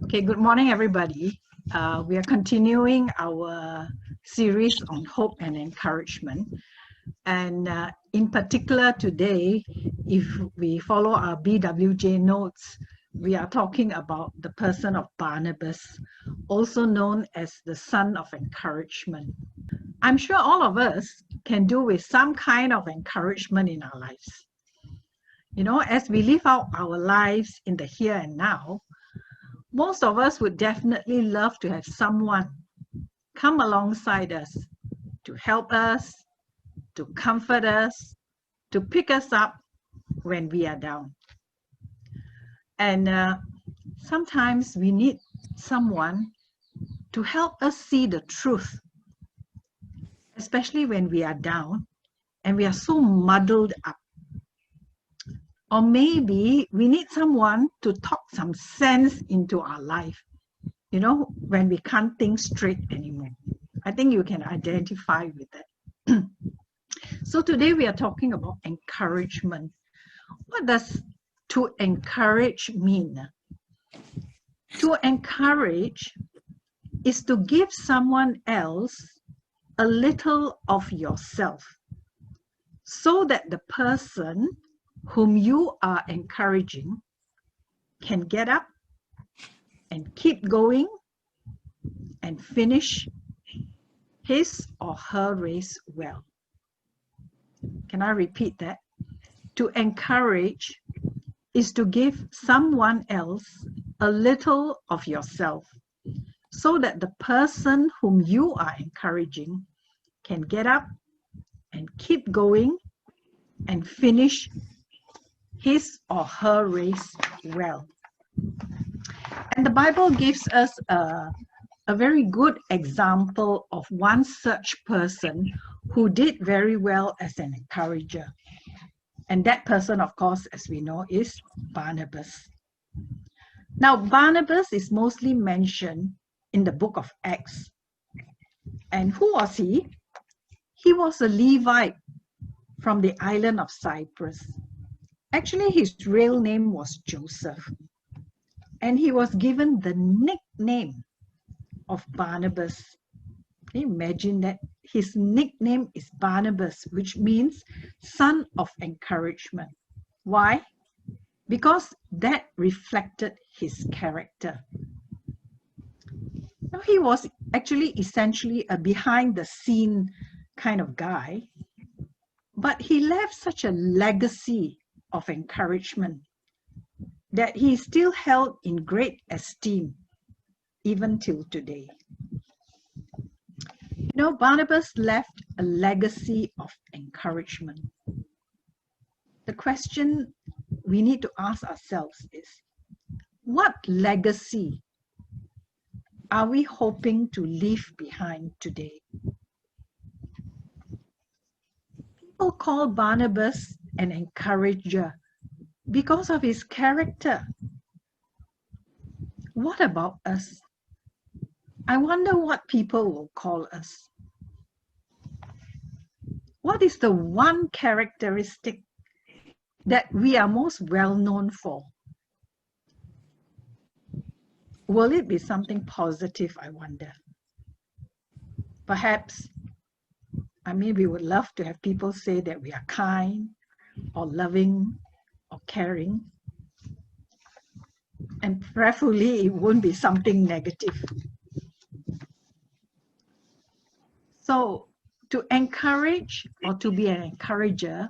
Okay, good morning, everybody. We are continuing our series on hope and encouragement. And in particular today, if we follow our BWJ notes, we are talking about the person of Barnabas, also known as the son of encouragement. I'm sure all of us can do with some kind of encouragement in our lives. You know, as we live out our lives in the here and now, most of us would definitely love to have someone come alongside us to help us, to comfort us, to pick us up when we are down. And sometimes we need someone to help us see the truth, especially when we are down and we are so muddled up. Or maybe we need someone to talk some sense into our life, you know, when we can't think straight anymore. I think you can identify with that. So today we are talking about encouragement. What does to encourage mean? To encourage is to give someone else a little of yourself so that the person whom you are encouraging can get up and keep going and finish his or her race well. Can I repeat that? To encourage is to give someone else a little of yourself so that the person whom you are encouraging can get up and keep going and finish his or her race well. And the Bible gives us a very good example of one such person who did very well as an encourager. And that person, of course, as we know, is Barnabas. Now, Barnabas is mostly mentioned in the book of Acts. And who was he? He was a Levite from the island of Cyprus. Actually, his real name was Joseph. And he was given the nickname of Barnabas. Can you imagine that? His nickname is Barnabas, which means son of encouragement. Why? Because that reflected his character. Now, he was actually essentially a behind-the-scene kind of guy, but he left such a legacy of encouragement that he is still held in great esteem even till today. You know, Barnabas left a legacy of encouragement. The question we need to ask ourselves is, what legacy are we hoping to leave behind today? People call Barnabas an encourager because of his character. What about us? I wonder what people will call us. What is the one characteristic that we are most well known for? Will it be something positive, I wonder? Perhaps, we would love to have people say that we are kind or loving or caring. And preferably, it won't be something negative. So, to encourage or to be an encourager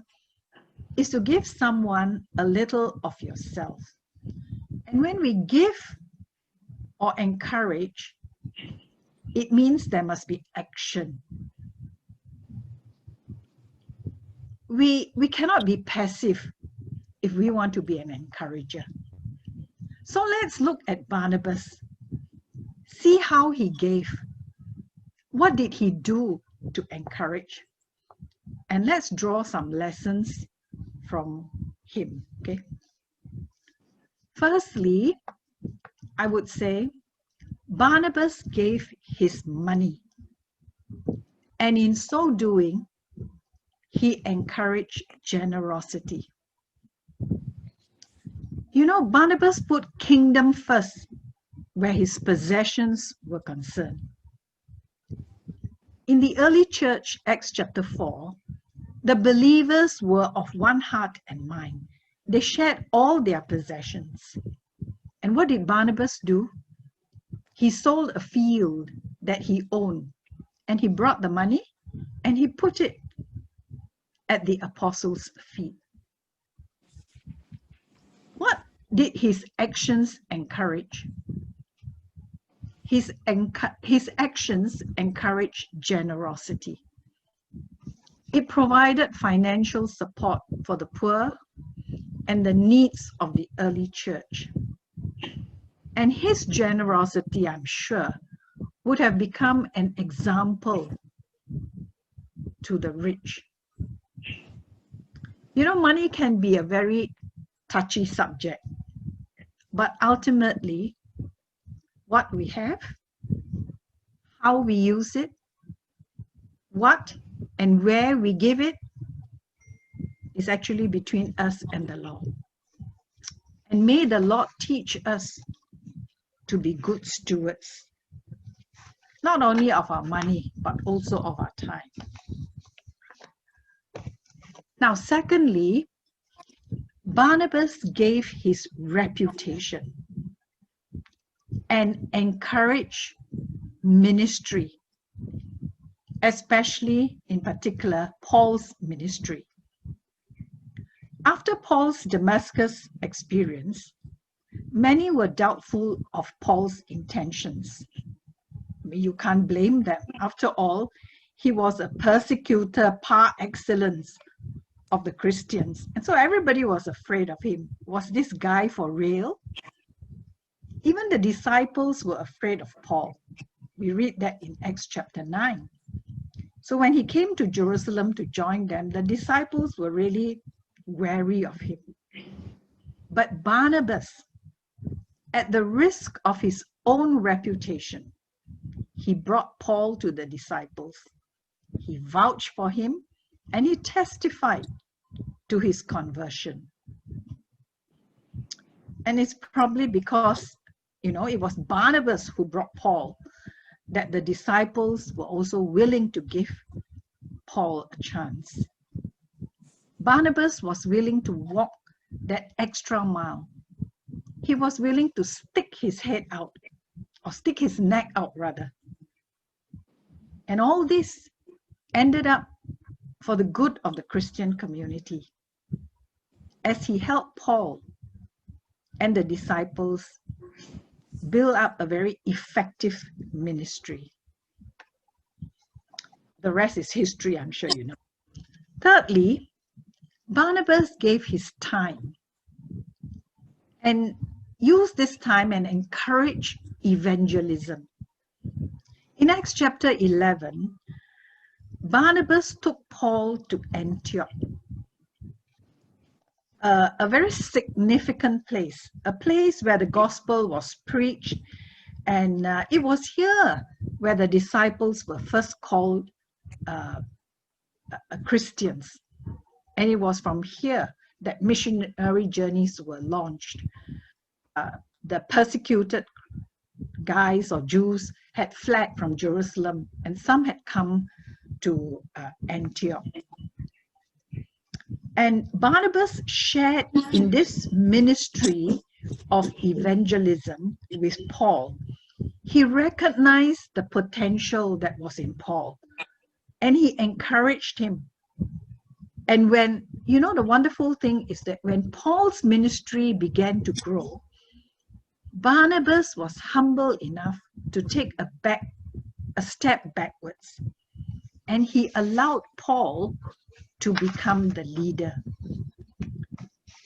is to give someone a little of yourself. And when we give or encourage, it means there must be action. We cannot be passive if we want to be an encourager. So let's look at Barnabas. See how he gave. What did he do to encourage? And let's draw some lessons from him, okay? Firstly, I would say Barnabas gave his money. And in so doing, he encouraged generosity. You know, Barnabas put kingdom first where his possessions were concerned. In the early church, Acts chapter 4, the believers were of one heart and mind. They shared all their possessions. And what did Barnabas do? He sold a field that he owned, and he brought the money and he put it at the apostles' feet. What did his actions encourage? His actions encouraged generosity. It provided financial support for the poor and the needs of the early church. And his generosity, I'm sure, would have become an example to the rich. You know, money can be a very touchy subject, but ultimately, what we have, how we use it, what and where we give it is actually between us and the Lord. And may the Lord teach us to be good stewards, not only of our money, but also of our time. Now, secondly, Barnabas gave his reputation and encouraged ministry, especially in particular Paul's ministry. After Paul's Damascus experience, many were doubtful of Paul's intentions. You can't blame them. After all, he was a persecutor par excellence of the Christians. And so everybody was afraid of him. Was this guy for real? Even the disciples were afraid of Paul. We read that in Acts chapter 9. So when he came to Jerusalem to join them, the disciples were really wary of him. But Barnabas, at the risk of his own reputation, he brought Paul to the disciples. He vouched for him and he testified to his conversion. And it's probably because, it was Barnabas who brought Paul that the disciples were also willing to give Paul a chance. Barnabas was willing to walk that extra mile. He was willing to stick his head out, or stick his neck out rather. And all this ended up for the good of the Christian community, as he helped Paul and the disciples build up a very effective ministry. The rest is history, I'm sure you know. Thirdly, Barnabas gave his time and used this time and encouraged evangelism. In Acts chapter 11, Barnabas took Paul to Antioch, a very significant place, a place where the gospel was preached, and it was here where the disciples were first called Christians. And it was from here that missionary journeys were launched. The persecuted guys or Jews had fled from Jerusalem, and some had come to Antioch. And Barnabas shared in this ministry of evangelism with Paul. He recognized the potential that was in Paul, and he encouraged him. And when, the wonderful thing is that when Paul's ministry began to grow, Barnabas was humble enough to take a step backwards, and he allowed Paul to become the leader.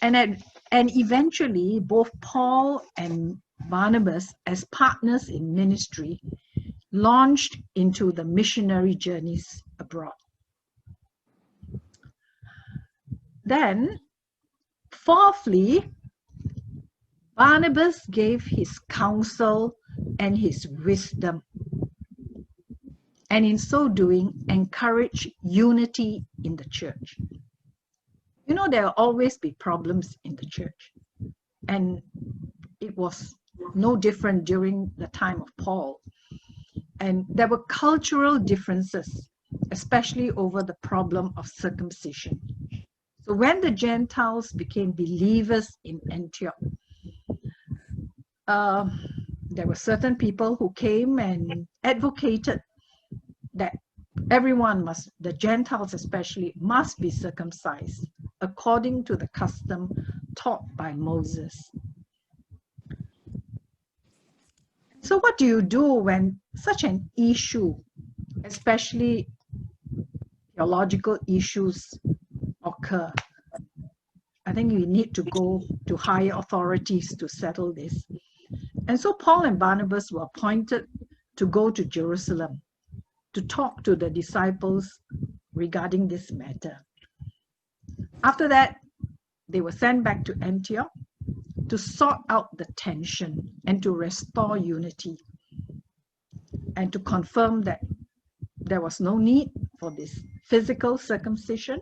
And eventually, both Paul and Barnabas, as partners in ministry, launched into the missionary journeys abroad. Then, fourthly, Barnabas gave his counsel and his wisdom, and in so doing, encouraged unity in the church. There will always be problems in the church, and it was no different during the time of Paul. And there were cultural differences, especially over the problem of circumcision. So when the Gentiles became believers in Antioch, there were certain people who came and advocated that everyone must, the Gentiles especially, must be circumcised according to the custom taught by Moses. So what do you do when such an issue, especially theological issues, occur? I think we need to go to higher authorities to settle this. And so Paul and Barnabas were appointed to go to Jerusalem to talk to the disciples regarding this matter. After that, they were sent back to Antioch to sort out the tension and to restore unity and to confirm that there was no need for this physical circumcision,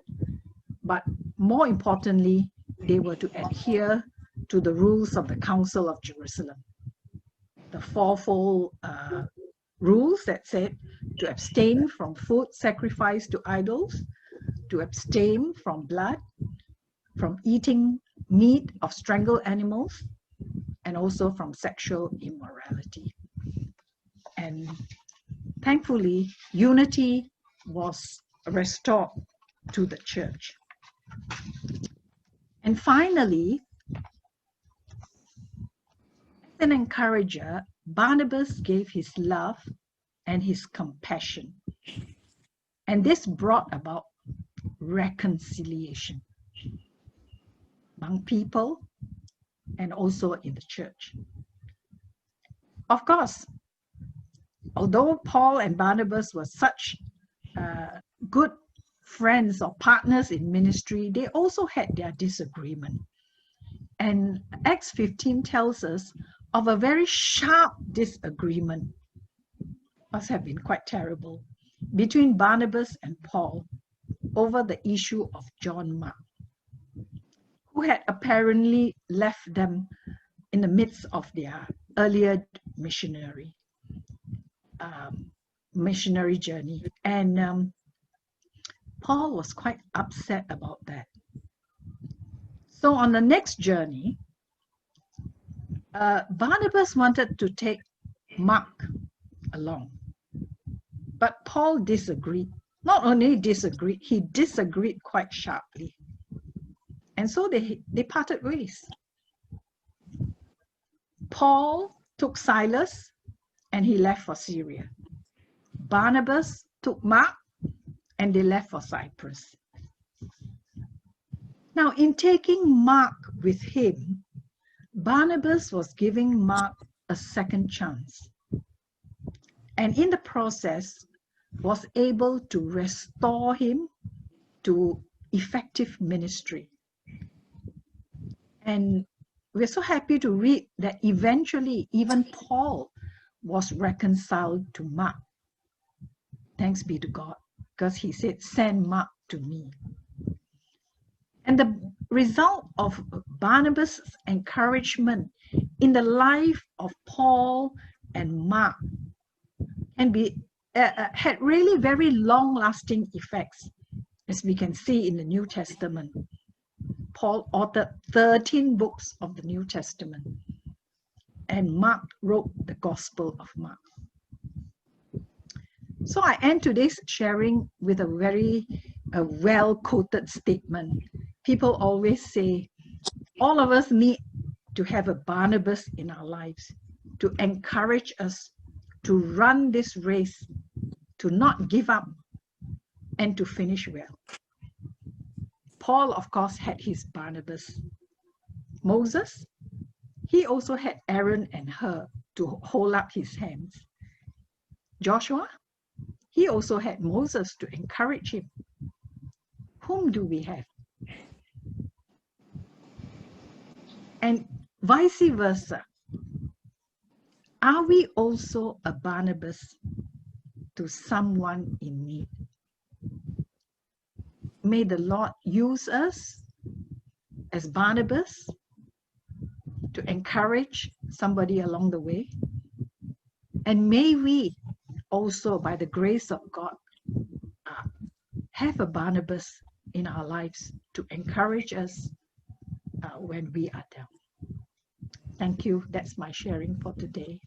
but more importantly, they were to adhere to the rules of the Council of Jerusalem, the fourfold rules that said to abstain from food sacrificed to idols, to abstain from blood, from eating meat of strangled animals, and also from sexual immorality. And thankfully, unity was restored to the church. And finally, as an encourager, Barnabas gave his love and his compassion. And this brought about reconciliation among people and also in the church. Of course, although Paul and Barnabas were such good friends or partners in ministry, they also had their disagreement. And Acts 15 tells us of a very sharp disagreement, must have been quite terrible, between Barnabas and Paul over the issue of John Mark, who had apparently left them in the midst of their earlier missionary journey. And Paul was quite upset about that. So on the next journey, Barnabas wanted to take Mark along, but Paul disagreed. Not only disagreed, he disagreed quite sharply. And so they parted ways. Paul took Silas and he left for Syria. Barnabas took Mark and they left for Cyprus. Now, in taking Mark with him, Barnabas was giving Mark a second chance. And in the process, was able to restore him to effective ministry. And we're so happy to read that eventually even Paul was reconciled to Mark. Thanks be to God, because he said, send Mark to me. And the result of Barnabas' encouragement in the life of Paul and Mark can be had really very long-lasting effects, as we can see in the New Testament. Paul authored 13 books of the New Testament, and Mark wrote the Gospel of Mark. So I end today's sharing with a very well-quoted statement. People always say, all of us need to have a Barnabas in our lives to encourage us to run this race, to not give up, and to finish well. Paul, of course, had his Barnabas. Moses, he also had Aaron and Hur to hold up his hands. Joshua, he also had Moses to encourage him. Whom do we have? And vice versa. Are we also a Barnabas to someone in need? May the Lord use us as Barnabas to encourage somebody along the way. And may we also, by the grace of God, have a Barnabas in our lives to encourage us when we are down. Thank you. That's my sharing for today.